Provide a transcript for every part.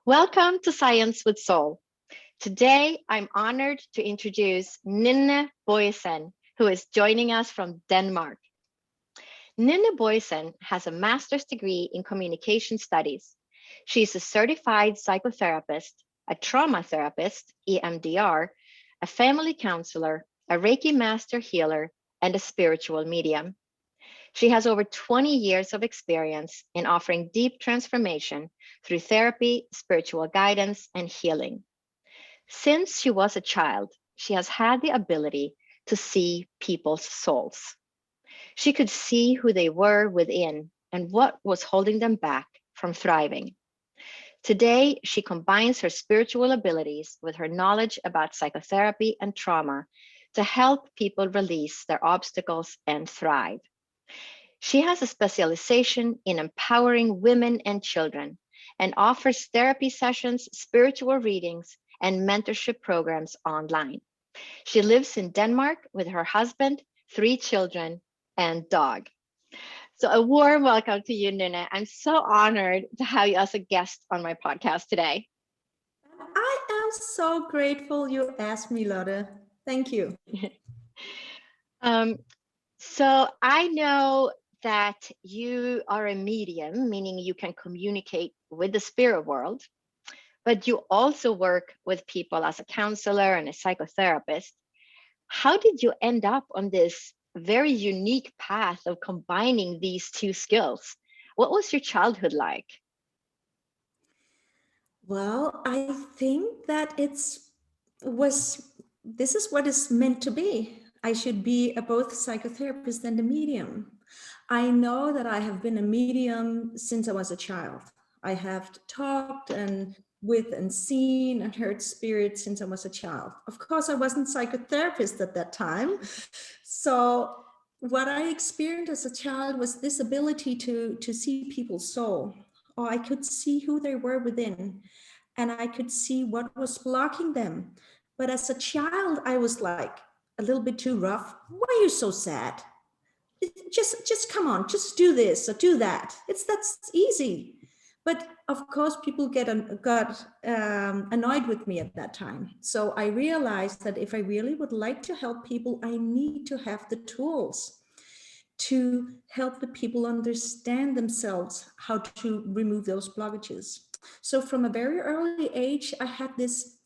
Welcome to Science with Soul. Today, I'm honored to introduce Nynne Bojsen, who is joining us from Denmark. Nynne Bojsen has a master's degree in communication studies. She's a certified psychotherapist, a trauma therapist, EMDR, a family counselor, a Reiki Master healer, and a spiritual medium. She has over 20 years of experience in offering deep transformation through therapy, spiritual guidance, and healing. Since she was a child, she has had the ability to see people's souls. She could see who they were within and what was holding them back from thriving. Today, she combines her spiritual abilities with her knowledge about psychotherapy and trauma to help people release their obstacles and thrive. She has a specialization in empowering women and children and offers therapy sessions, spiritual readings, and mentorship programs online. She lives in Denmark with her husband, 3 children, and dog. So a warm welcome to you, Nynne. I'm so honored to have you as a guest on my podcast today. I am so grateful you asked me, Lotte. Thank you. So I know that you are a medium, meaning you can communicate with the spirit world, but you also work with people as a counselor and a psychotherapist. How did you end up on this very unique path of combining these 2 skills? What was your childhood like? Well, I think that this is what it's meant to be. I should be a both psychotherapist and a medium. I know that I have been a medium since I was a child. I have talked and with and seen and heard spirits since I was a child. Of course, I wasn't psychotherapist at that time. So what I experienced as a child was this ability to see people's soul, or I could see who they were within, and I could see what was blocking them. But as a child, I was like a little bit too rough. Why are you so sad? Just come on, just do this or do that. That's easy. But of course, people got annoyed with me at that time. So I realized that if I really would like to help people, I need to have the tools to help the people understand themselves, how to remove those blockages. So from a very early age, I had this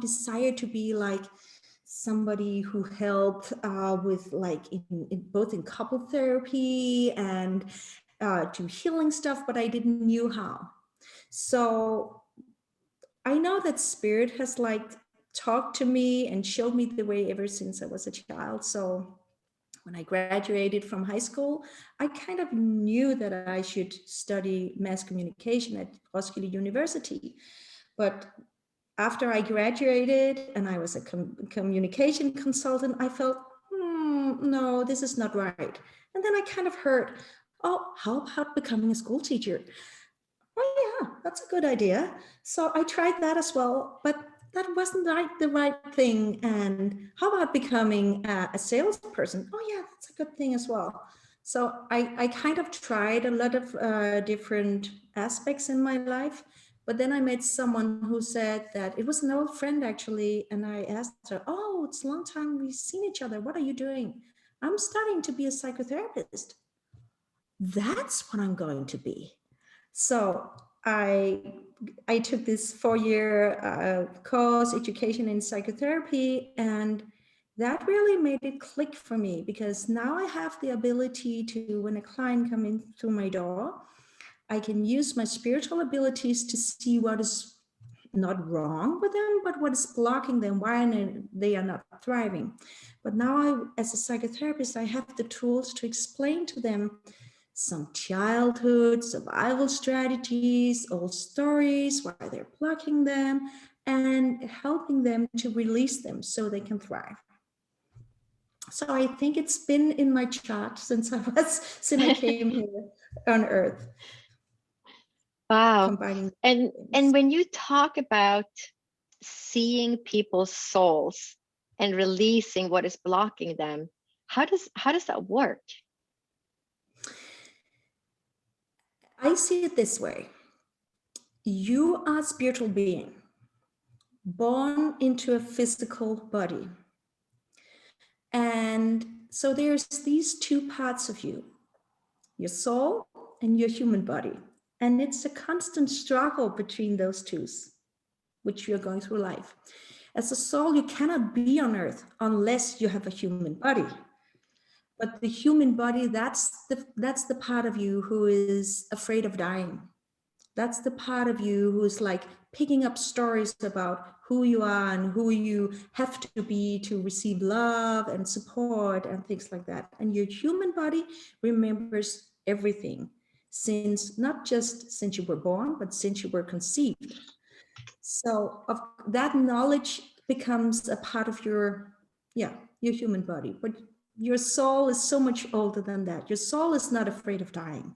desire to be like somebody who helped with like both in couple therapy and do healing stuff, but I didn't knew how. So I know that spirit has like talked to me and showed me the way ever since I was a child. So when I graduated from high school, I kind of knew that I should study mass communication at Roskilde University. But after I graduated and I was a communication consultant, I felt, no, this is not right. And then I kind of heard, oh, how about becoming a school teacher? Oh yeah, that's a good idea. So I tried that as well, but that wasn't the right thing. And how about becoming a salesperson? Oh yeah, that's a good thing as well. So I kind of tried a lot of different aspects in my life, but then I met someone who said that it was an old friend actually. And I asked her, oh, it's a long time we've seen each other. What are you doing? I'm studying to be a psychotherapist. That's what I'm going to be. So I took this 4-year course, education in psychotherapy, and that really made it click for me because now I have the ability to, when a client comes in through my door, I can use my spiritual abilities to see what is not wrong with them, but what is blocking them, why they are not thriving. But now as a psychotherapist, I have the tools to explain to them some childhood survival strategies, old stories, why they're blocking them, and helping them to release them so they can thrive. So I think it's been in my chart since I came here on Earth. Wow. And when you talk about seeing people's souls and releasing what is blocking them, how does that work? I see it this way. You are a spiritual being, born into a physical body. And so there's these two parts of you, your soul and your human body. And it's a constant struggle between those two, which you're going through life. As a soul, you cannot be on earth unless you have a human body. But the human body, that's the part of you who is afraid of dying. That's the part of you who's like picking up stories about who you are and who you have to be to receive love and support and things like that. And your human body remembers everything, since not just since you were born, but since you were conceived. So of that knowledge becomes a part of your human body. But your soul is so much older than that. Your soul is not afraid of dying.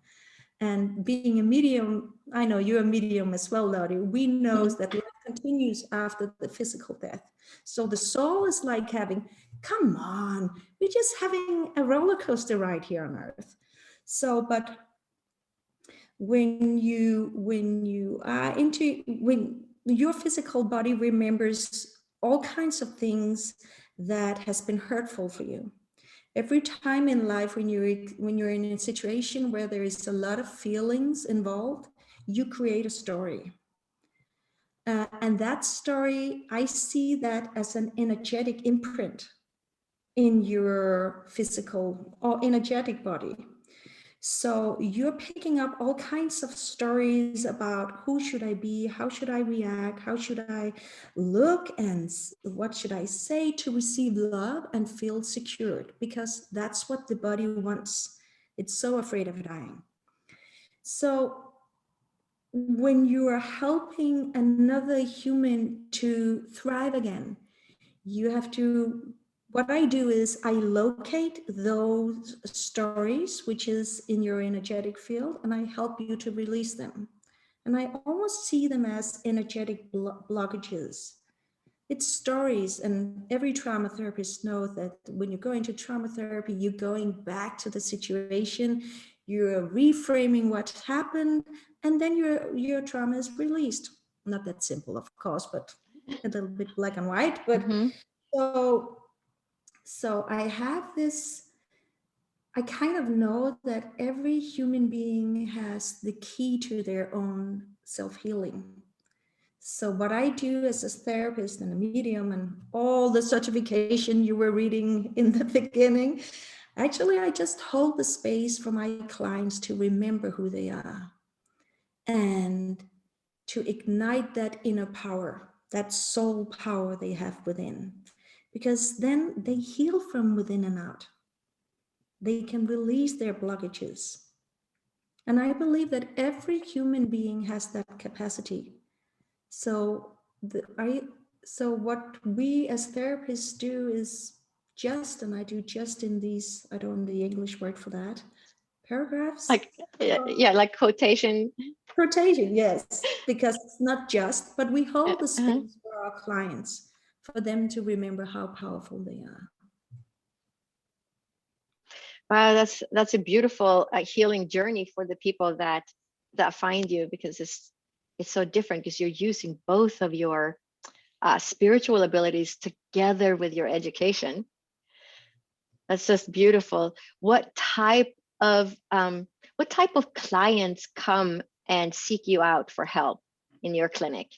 And being a medium, I know you're a medium as well, Lottie. We know that life continues after the physical death. So the soul is like having, come on, we're just having a roller coaster ride here on earth. So, but when your physical body remembers all kinds of things that has been hurtful for you. Every time in life when you're in a situation where there is a lot of feelings involved, you create a story. And that story, I see that as an energetic imprint in your physical or energetic body. So you're picking up all kinds of stories about who should I be, how should I react, how should I look, and what should I say to receive love and feel secured, because that's what the body wants. It's so afraid of dying. So when you are helping another human to thrive again, you have to, what I do is I locate those stories, which is in your energetic field, and I help you to release them. And I almost see them as energetic blockages. It's stories, and every trauma therapist knows that when you go into trauma therapy, you're going back to the situation, you're reframing what happened, and then your trauma is released. Not that simple, of course, but a little bit black and white. But so I have this, I kind of know that every human being has the key to their own self-healing. So what I do as a therapist and a medium and all the certification you were reading in the beginning, actually, I just hold the space for my clients to remember who they are and to ignite that inner power, that soul power they have within, because then they heal from within and out. They can release their blockages. And I believe that every human being has that capacity. So what we as therapists do is just, and I do just in these, I don't know the English word for that, paragraphs? Like, yeah, like quotation. Quotation, yes, because it's not just, but we hold the space for our clients, for them to remember how powerful they are. Wow, that's a beautiful healing journey for the people that find you, because it's so different, because you're using both of your spiritual abilities together with your education. That's just beautiful. What type of clients come and seek you out for help in your clinic?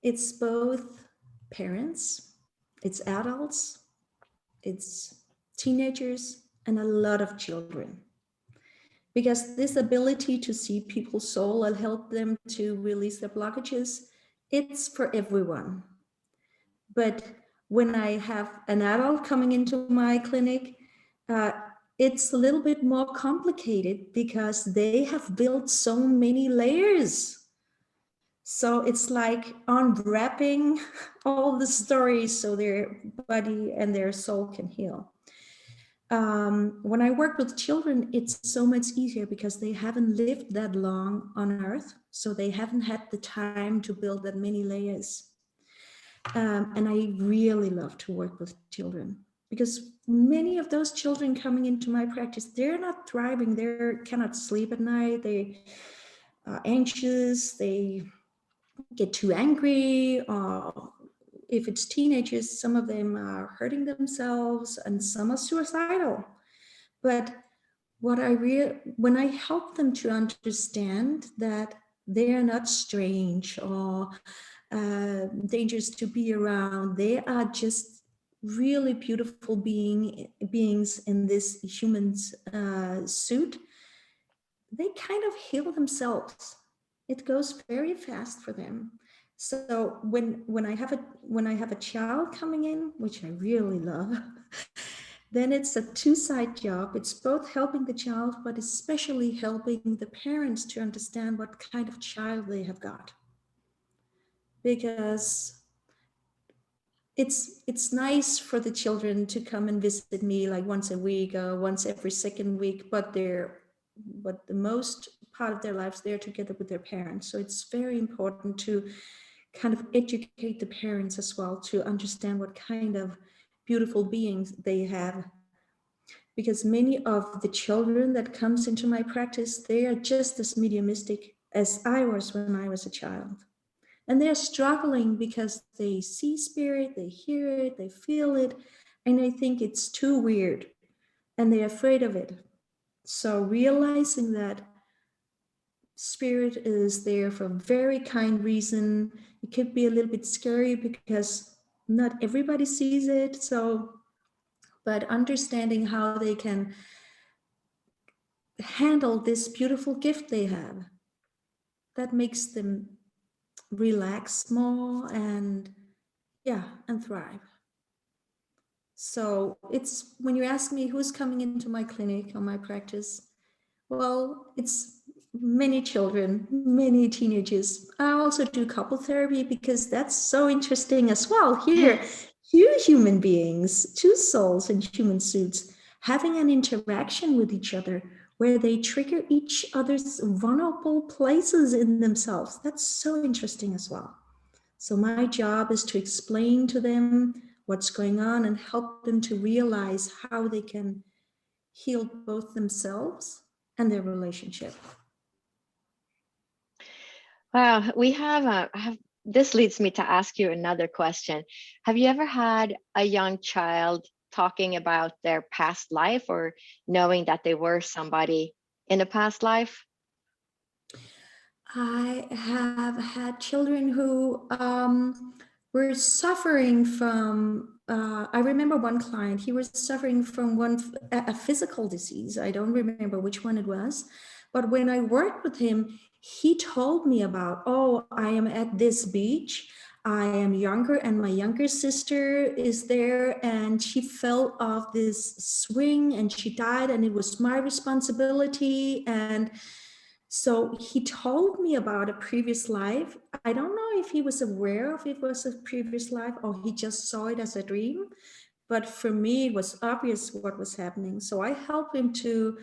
It's both parents, it's adults, it's teenagers, and a lot of children. Because this ability to see people's soul and help them to release their blockages, it's for everyone. But when I have an adult coming into my clinic, it's a little bit more complicated because they have built so many layers. So it's like unwrapping all the stories so their body and their soul can heal. When I work with children, it's so much easier because they haven't lived that long on earth. So they haven't had the time to build that many layers. And I really love to work with children. because many of those children coming into my practice, they're not thriving. They cannot sleep at night. They are anxious. They get too angry. If it's teenagers, some of them are hurting themselves and some are suicidal. But when I help them to understand that they are not strange or dangerous to be around, they are just really beautiful beings in this human's suit, they kind of heal themselves. It goes very fast for them. So when I have a child coming in, which I really love, then it's a two-side job. It's both helping the child, but especially helping the parents to understand what kind of child they have got. Because it's nice for the children to come and visit me like once a week or once every second week, but the most part of their lives they're together with their parents. So it's very important to kind of educate the parents as well to understand what kind of beautiful beings they have, because many of the children that comes into my practice, they are just as mediumistic as I was when I was a child. And they're struggling because they see spirit, they hear it, they feel it, and they think it's too weird and they're afraid of it. So realizing that spirit is there for a very kind reason, it could be a little bit scary because not everybody sees it. So, but understanding how they can handle this beautiful gift they have, that makes them relax more and thrive. So it's, when you ask me who's coming into my clinic or my practice, well, it's many children, many teenagers. I also do couple therapy because that's so interesting as well. Here, two human beings, two souls in human suits, having an interaction with each other where they trigger each other's vulnerable places in themselves. That's so interesting as well. So my job is to explain to them what's going on and help them to realize how they can heal both themselves and their relationship. Wow, this leads me to ask you another question. Have you ever had a young child talking about their past life or knowing that they were somebody in a past life? I have had children who were suffering from, I remember one client, he was suffering from a physical disease. I don't remember which one it was. But when I worked with him, he told me about, oh, I am at this beach. I am younger and my younger sister is there and she fell off this swing and she died and it was my responsibility. And so he told me about a previous life. I don't know if he was aware of it was a previous life or he just saw it as a dream. But for me, it was obvious what was happening. So I helped him to,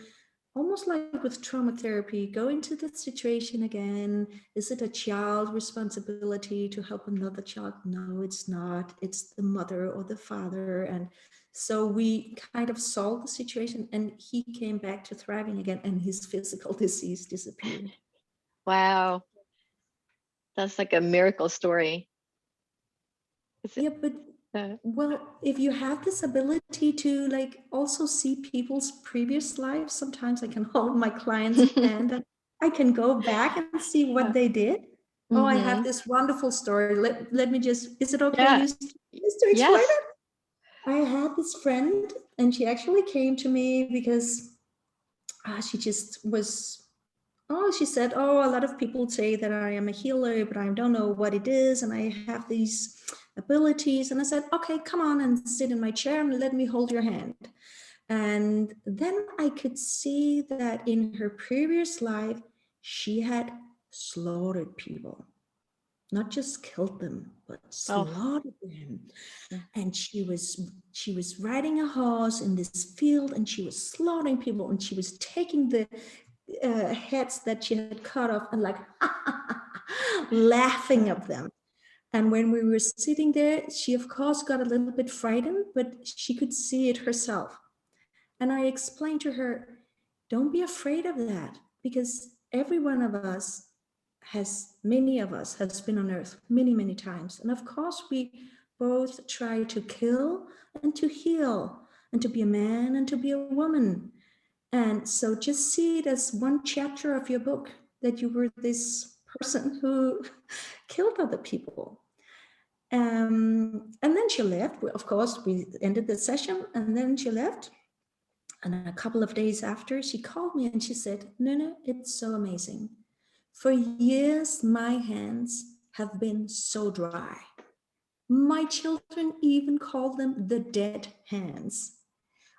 almost like with trauma therapy, go into the situation again. Is it a child responsibility to help another child? No, it's not. It's the mother or the father. And so we kind of solved the situation and he came back to thriving again and his physical disease disappeared. Wow, that's like a miracle story. Yeah, but well, if you have this ability to like also see people's previous lives, sometimes I can hold my client's hand and I can go back and see what they did. Oh, I have this wonderful story. Let me just, is it okay Yeah. just to explain Yes. it? I had this friend and she actually came to me because she just was, she said, oh, a lot of people say that I am a healer, but I don't know what it is. And I have these abilities. And I said, okay, come on and sit in my chair and let me hold your hand. And then I could see that in her previous life, she had slaughtered people, not just killed them, but slaughtered them. And she was riding a horse in this field and she was slaughtering people and she was taking the heads that she had cut off and like laughing at them. And when we were sitting there, she of course got a little bit frightened, but she could see it herself. And I explained to her, don't be afraid of that, because every one of us many of us has been on earth many, many times. And of course, we both try to kill and to heal, and to be a man and to be a woman. And so just see it as one chapter of your book, that you were this person who killed other people. And then she left. Of course, we ended the session, and then she left. And a couple of days after, she called me and she said, Nynne, it's so amazing. For years, my hands have been so dry. My children even call them the dead hands.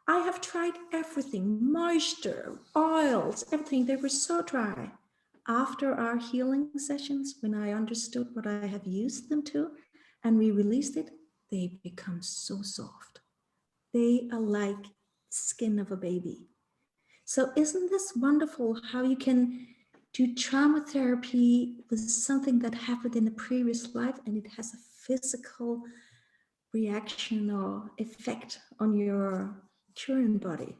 I have tried everything, moisture, oils, everything. They were so dry. After our healing sessions, when I understood what I have used them to, and we released it, they become so soft. They are like skin of a baby. So isn't this wonderful how you can do trauma therapy with something that happened in a previous life, and it has a physical reaction or effect on your current body?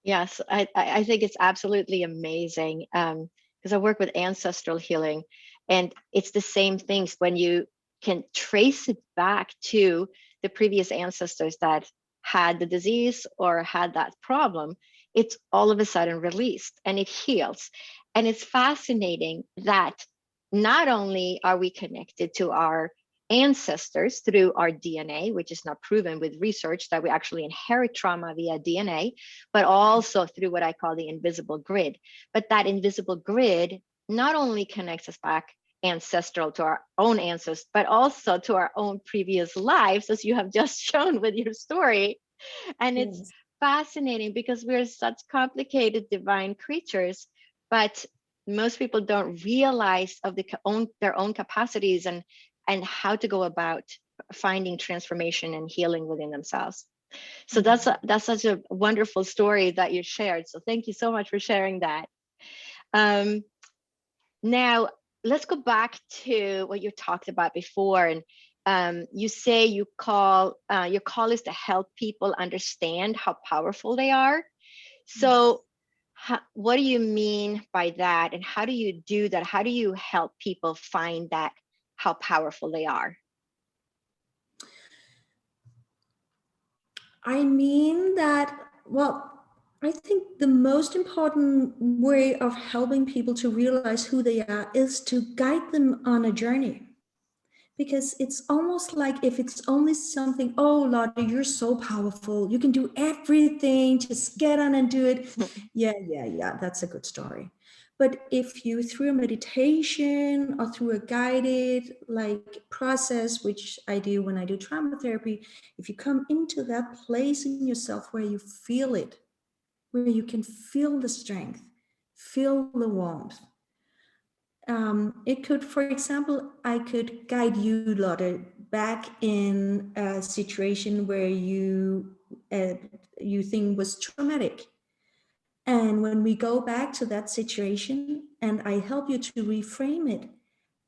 Yes, I think it's absolutely amazing, because I work with ancestral healing, and it's the same things when you can trace it back to the previous ancestors that had the disease or had that problem. It's all of a sudden released and it heals. And it's fascinating that not only are we connected to our ancestors through our DNA, which is not proven with research that we actually inherit trauma via DNA, but also through what I call the invisible grid. But that invisible grid not only connects us back ancestral to our own ancestors, but also to our own previous lives, as you have just shown with your story. And it's Yes. fascinating because we're such complicated divine creatures, but most people don't realize of their own capacities and how to go about finding transformation and healing within themselves. So that's such a wonderful story that you shared. So thank you so much for sharing that. Now let's go back to what you talked about before. And you say your call is to help people understand how powerful they are. So what do you mean by that? And how do you do that? How do you help people find that, how powerful they are? I mean that, well, I think the most important way of helping people to realize who they are is to guide them on a journey. Because it's almost like if it's only something, oh, Lotte, you're so powerful, you can do everything, just get on and do it. Yeah, that's a good story. But if you, through a meditation or through a guided process, which I do when I do trauma therapy, if you come into that place in yourself where you feel it, where you can feel the strength, feel the warmth, it could, for example, I could guide you, Lotte, back in a situation where you think was traumatic. And when we go back to that situation and I help you to reframe it,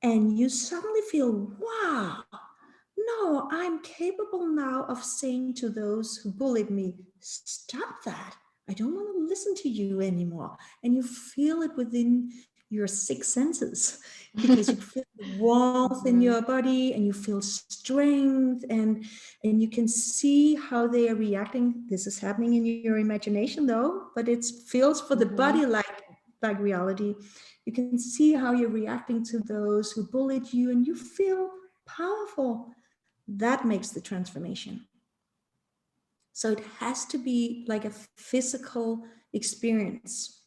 and you suddenly feel, wow, no, I'm capable now of saying to those who bullied me, stop that. I don't want to listen to you anymore. And you feel it within your six senses, because you feel the warmth in your body and you feel strength, and you can see how they are reacting. This is happening in your imagination though, but it feels for the body like reality. You can see how you're reacting to those who bullied you, and you feel powerful. That makes the transformation. So it has to be like a physical experience.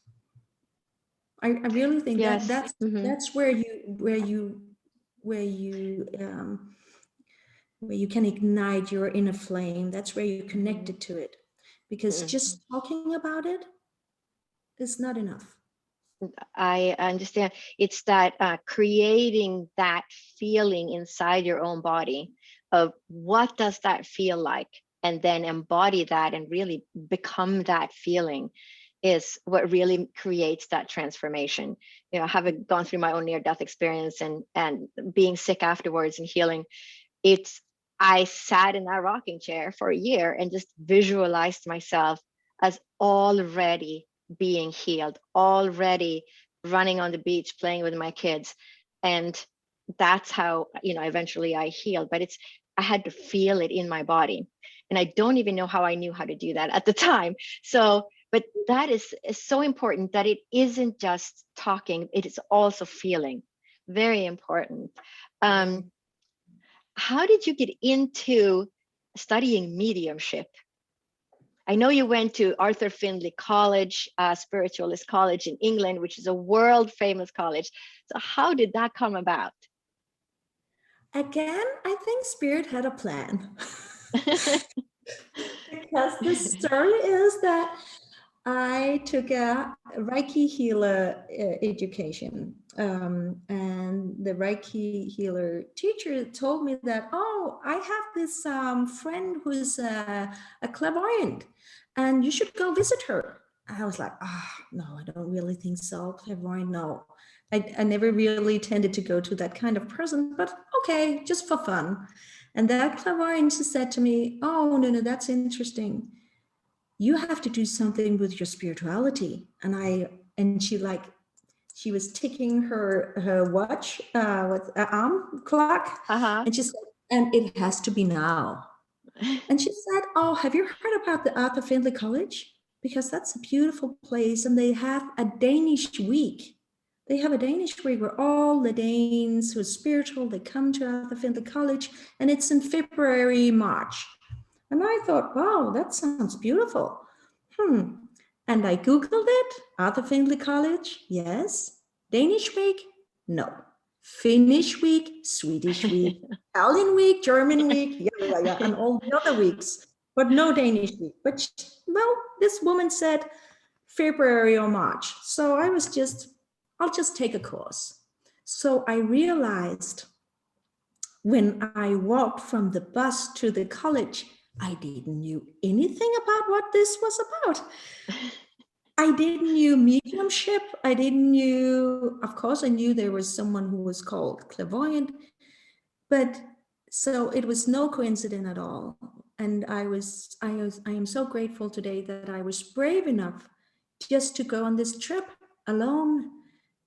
I really think that Yes. that's where you can ignite your inner flame. That's where you're connected to it, because just talking about it is not enough. I understand. It's that creating that feeling inside your own body of what does that feel like, and then embody that and really become that feeling is what really creates that transformation. You know, having gone through my own near-death experience and being sick afterwards and healing, I sat in that rocking chair for a year and just visualized myself as already being healed, already running on the beach, playing with my kids. And that's how, eventually I healed, but I had to feel it in my body. And I don't even know how I knew how to do that at the time. So, but that is so important, that it isn't just talking, it is also feeling. Very important. How did you get into studying mediumship? I know you went to Arthur Findlay College, Spiritualist College in England, which is a world famous college. So how did that come about? Again, I think Spirit had a plan. Because the story is that I took a Reiki healer education, and the Reiki healer teacher told me that, oh, I have this friend who's a clairvoyant, and you should go visit her. I was like, no, I don't really think so. Clairvoyant, no. I never really tended to go to that kind of person, but okay, just for fun. And that clairvoyant said to me, oh, no, that's interesting. You have to do something with your spirituality. And she was ticking her watch with an arm clock. And she said, and it has to be now. And she said, oh, have you heard about the Arthur Findlay College? Because that's a beautiful place, and they have a Danish week. They have a Danish week where all the Danes who are spiritual, they come to Arthur Findlay College, and it's in February, March. And I thought, wow, that sounds beautiful. And I Googled it, Arthur Findlay College, yes. Danish week, no. Finnish week, Swedish week, Italian week, German week, yeah, and all the other weeks, but no Danish week. But, well, this woman said February or March. So I was I'll just take a course. So I realized when I walked from the bus to the college, I didn't know anything about what this was about. I didn't know mediumship. Of course, I knew there was someone who was called clairvoyant, but so it was no coincidence at all. And I am so grateful today that I was brave enough just to go on this trip alone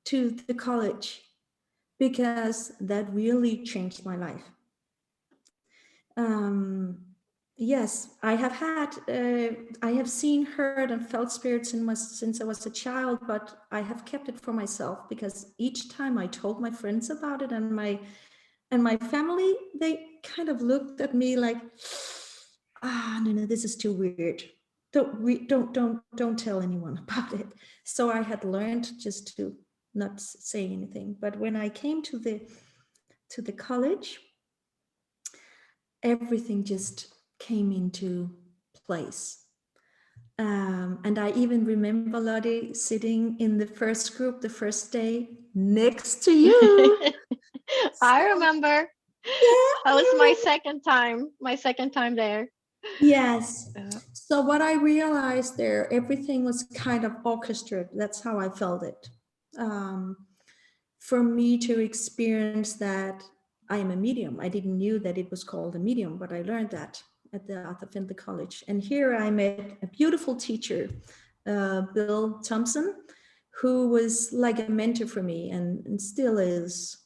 to the college, because that really changed my life. Yes, I have seen, heard, and felt spirits since I was a child, but I have kept it for myself, because each time I told my friends about it and my family, they kind of looked at me like, no, this is too weird. Don't tell anyone about it. So I had learned just to not say anything. But when I came to the college, everything just came into place. And I even remember, Lottie, sitting in the first group, the first day, next to you. I remember. Yeah, that was my second time there. Yes. So what I realized there, everything was kind of orchestrated. That's how I felt it. For me to experience that I am a medium. I didn't know that it was called a medium, but I learned that at the Arthur Findlay College. And here I met a beautiful teacher, Bill Thompson, who was like a mentor for me and still is.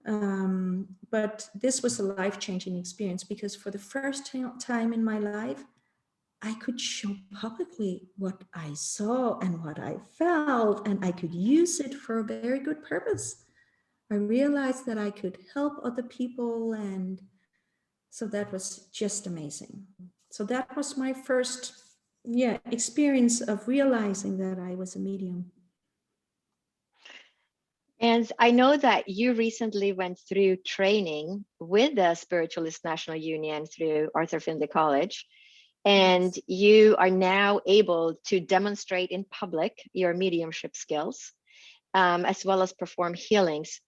But this was a life-changing experience, because for the first time in my life, I could show publicly what I saw and what I felt, and I could use it for a very good purpose. I realized that I could help other people, and so that was just amazing. So that was my first experience of realizing that I was a medium. And I know that you recently went through training with the Spiritualist National Union through Arthur Findlay College, and yes, you are now able to demonstrate in public your mediumship skills, as well as perform healings.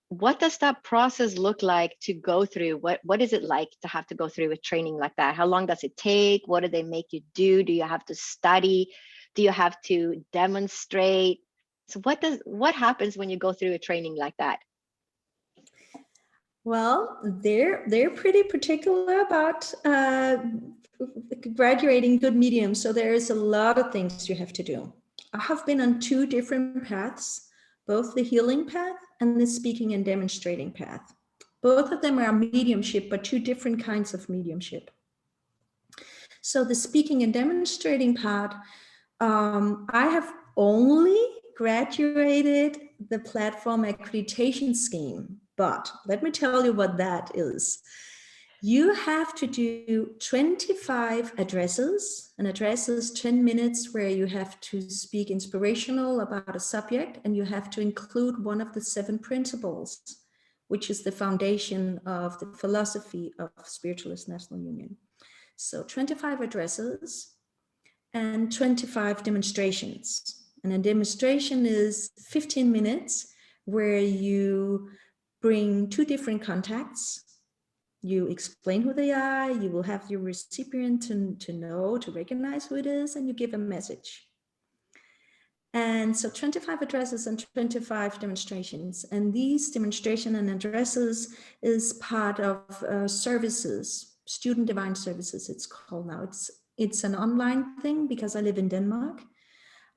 What does that process look like to go through? What is it like to have to go through a training like that? How long does it take? What do they make you do? Do you have to study Do you have to demonstrate? So what happens when you go through a training like that? Well, they're pretty particular about graduating good medium. So there is a lot of things you have to do. I have been on 2 different paths, both the healing path and the speaking and demonstrating path. Both of them are mediumship, but 2 different kinds of mediumship. So the speaking and demonstrating part, I have only graduated the platform accreditation scheme, but let me tell you what that is. You have to do 25 addresses. An address is 10 minutes where you have to speak inspirational about a subject, and you have to include one of the 7 principles, which is the foundation of the philosophy of Spiritualist National Union. So 25 addresses and 25 demonstrations. And a demonstration is 15 minutes where you bring 2 different contacts. You explain who they are, you will have your recipient to know, to recognize who it is, and you give a message. And so 25 addresses and 25 demonstrations. And these demonstration and addresses is part of services, student divine services it's called now. It's an online thing because I live in Denmark.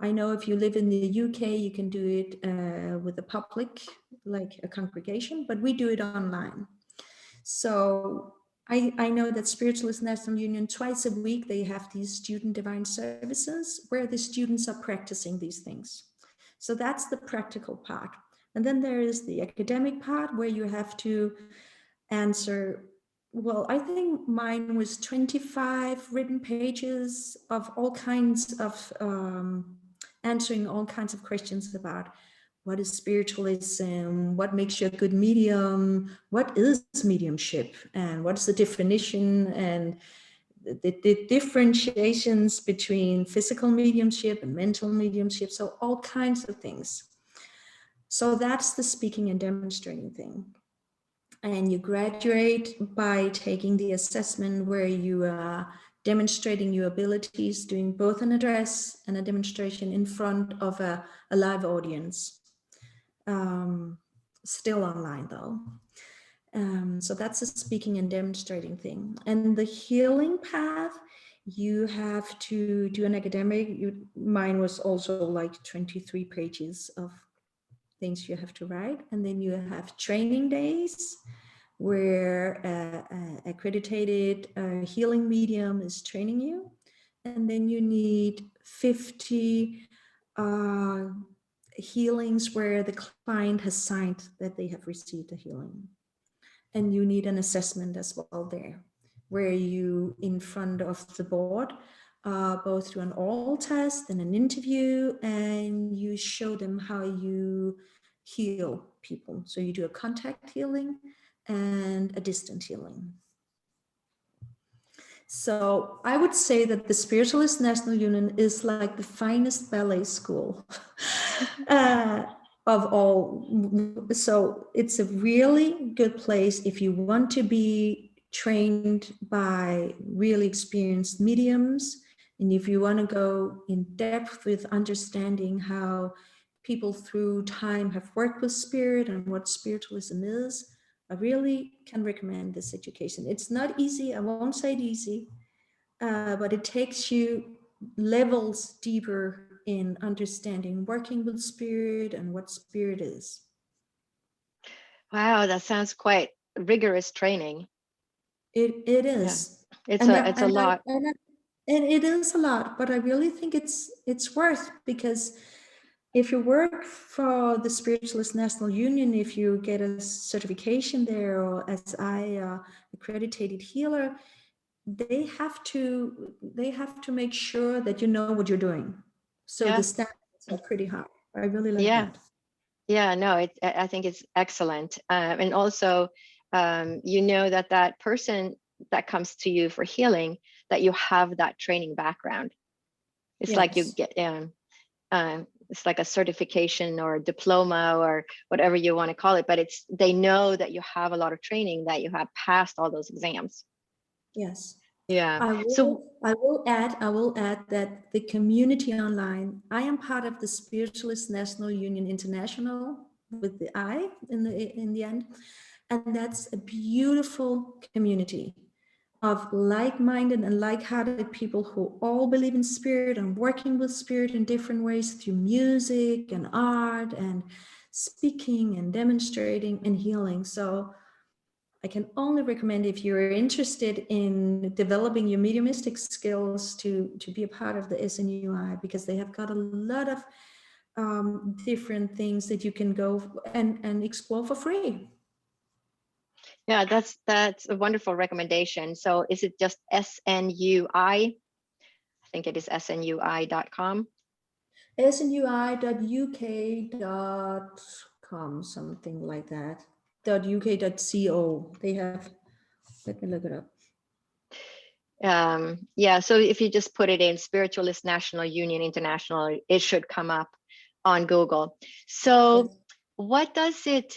I know if you live in the UK, you can do it with the public, like a congregation, but we do it online. So I know that Spiritualist National Union, twice a week, they have these student divine services where the students are practicing these things. So that's the practical part. And then there is the academic part where you have to answer, well, I think mine was 25 written pages of all kinds of answering all kinds of questions about what is spiritualism, what makes you a good medium, what is mediumship, and what's the definition, and the differentiations between physical mediumship and mental mediumship, so all kinds of things. So that's the speaking and demonstrating thing. And you graduate by taking the assessment where you are demonstrating your abilities, doing both an address and a demonstration in front of a live audience. Still online though. So that's a speaking and demonstrating thing. And the healing path, you have to do an academic. Mine was also like 23 pages of things you have to write. And then you have training days where accredited healing medium is training you. And then you need 50 healings where the client has signed that they have received a healing. And you need an assessment as well there, where you, in front of the board, both do an oral test and an interview, and you show them how you heal people. So you do a contact healing and a distant healing. So I would say that the Spiritualist National Union is like the finest ballet school of all. So it's a really good place if you want to be trained by really experienced mediums, and if you want to go in depth with understanding how people through time have worked with spirit and what spiritualism is. I really can recommend this education. It's not easy, I won't say it easy, but it takes you levels deeper in understanding working with spirit and what spirit is. Wow, that sounds quite rigorous training. It is. Yeah. It's a lot. And it is a lot, but I really think it's worth, because if you work for the Spiritualist National Union, if you get a certification there, or as I accredited healer, they have to make sure that you know what you're doing. So the standards are pretty high. I really like that. Yeah, no, I think it's excellent. And also, you know that person that comes to you for healing, that you have that training background. It's like you get, it's like a certification or a diploma or whatever you want to call it, but they know that you have a lot of training, that you have passed all those exams. Yes. Yeah. I So will, I will add that the community online, I am part of the Spiritualist National Union International with the I in the end. And that's a beautiful community of like-minded and like-hearted people who all believe in spirit and working with spirit in different ways through music and art and speaking and demonstrating and healing. So I can only recommend, if you're interested in developing your mediumistic skills, to be a part of the SNUI, because they have got a lot of different things that you can go and explore for free. yeah, that's a wonderful recommendation. So is it just SNUI? I think it is snui.com. snui.uk.com, something like that. .uk.co. They have, let me look it up. Yeah, so if you just put it in Spiritualist National Union International, it should come up on Google. So Yes. what does it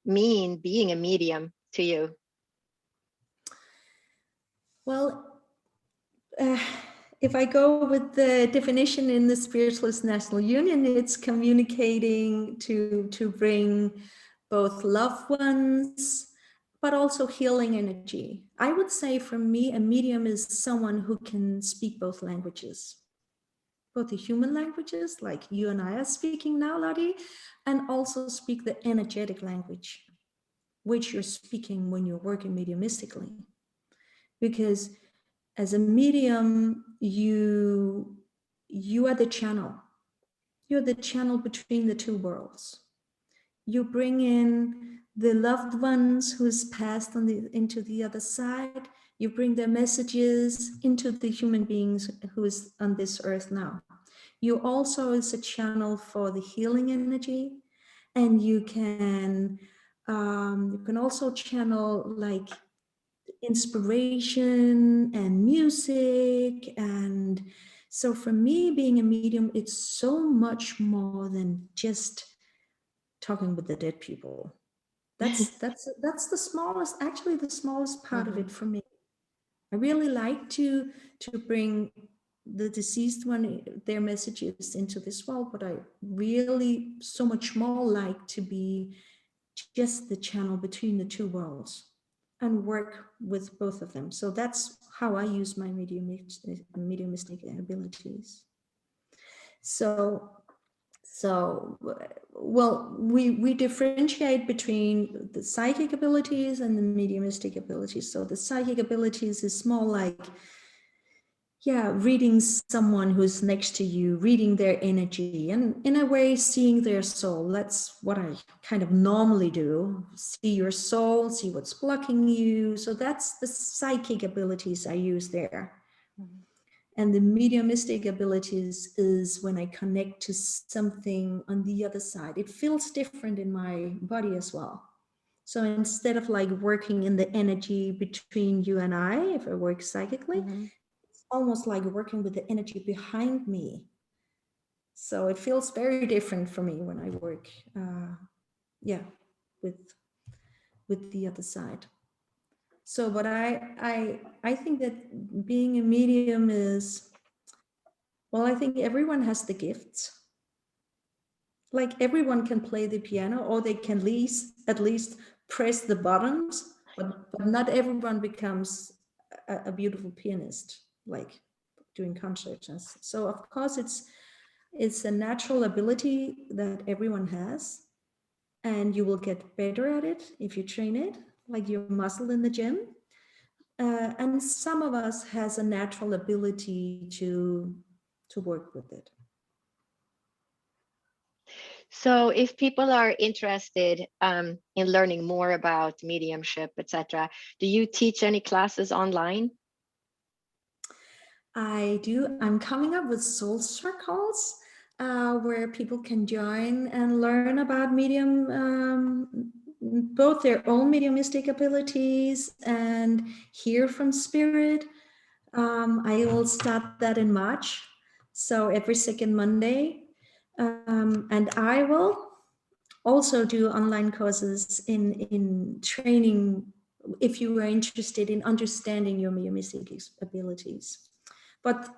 mean being a medium to you? Well, if I go with the definition in the Spiritualist National Union, it's communicating to bring both loved ones, but also healing energy. I would say for me, a medium is someone who can speak both languages, both the human languages, like you and I are speaking now, Lottie, and also speak the energetic language, which you're speaking when you're working mediumistically. Because as a medium, you are the channel. You're the channel between the two worlds. You bring in the loved ones who's passed into the other side. You bring their messages into the human beings who is on this earth now. You also is a channel for the healing energy, and you can also channel like inspiration and music. And so for me, being a medium, it's so much more than just talking with the dead people. That's the smallest, actually the smallest part of it Mhm. for me. I really like to bring the deceased one, their messages into this world, but I really so much more like to be just the channel between the two worlds and work with both of them. So that's how I use my mediumistic abilities. So, well, we differentiate between the psychic abilities and the mediumistic abilities. So the psychic abilities is more like, yeah, reading someone who's next to you, reading their energy, and in a way seeing their soul. That's what I kind of normally do. See your soul, see what's blocking you. So that's the psychic abilities I use there. Mhm. And the mediumistic abilities is when I connect to something on the other side. It feels different in my body as well. So instead of like working in the energy between you and I, if I work psychically, Mhm. almost like working with the energy behind me. So it feels very different for me when I work, yeah, with the other side. So, but I think that being a medium is, well, I think everyone has the gifts. Like everyone can play the piano, or they can at least press the buttons, but not everyone becomes a beautiful pianist, like doing concerts. So of course it's a natural ability that everyone has, and you will get better at it if you train it, like your muscle in the gym. And some of us has a natural ability to work with it. So if people are interested in learning more about mediumship, etc., do you teach any classes online? I do. I'm coming up with soul circles where people can join and learn about medium, both their own mediumistic abilities and hear from spirit. I will start that in March, so every second Monday. And I will also do online courses in training if you are interested in understanding your mediumistic abilities. But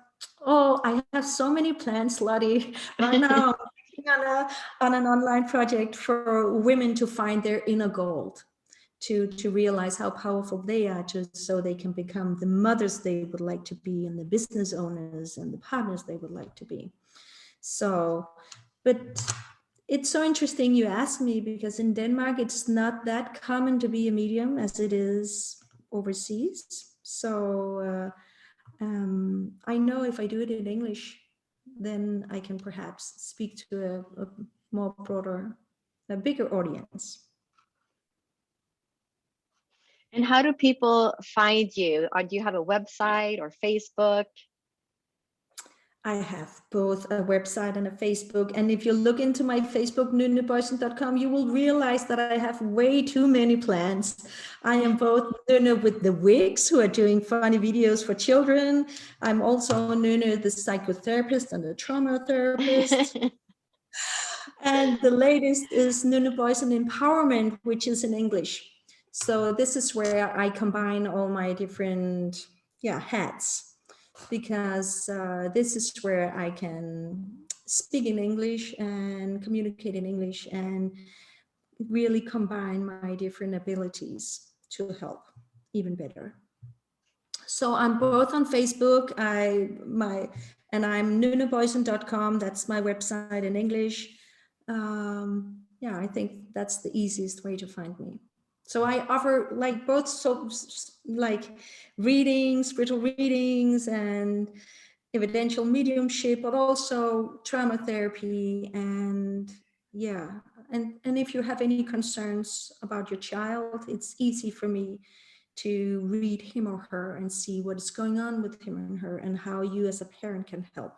oh, I have so many plans, Lottie. Right now, I'm working on an online project for women to find their inner gold, to realize how powerful they are, so they can become the mothers they would like to be, and the business owners and the partners they would like to be. So, but it's so interesting you ask me, because in Denmark, it's not that common to be a medium as it is overseas. So I know if I do it in English, then I can perhaps speak to a more broader, a bigger audience. And how do people find you? Or do you have a website or Facebook? I have both a website and a Facebook. And if you look into my Facebook, nynnebojsen.com, you will realize that I have way too many plans. I am both Nynne with the wigs, who are doing funny videos for children. I'm also Nynne, the psychotherapist and the trauma therapist. And the latest is Nynne Bojsen Empowerment, which is in English. So this is where I combine all my different hats, because this is where I can speak in English and communicate in English and really combine my different abilities to help even better. So I'm both on Facebook, and I'm nynnebojsen.com. That's my website in English. I think that's the easiest way to find me. So I offer like both, so like readings, spiritual readings, and evidential mediumship, but also trauma therapy. And and if you have any concerns about your child, it's easy for me to read him or her and see what is going on with him and her, and how you as a parent can help.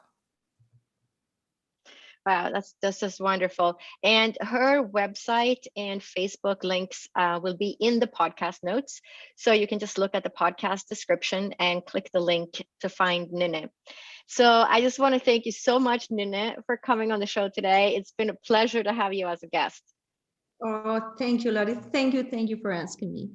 Wow, that's just wonderful. And her website and Facebook links will be in the podcast notes. So you can just look at the podcast description and click the link to find Nynne. So I just want to thank you so much, Nynne, for coming on the show today. It's been a pleasure to have you as a guest. Oh, thank you, Lottie. Thank you for asking me.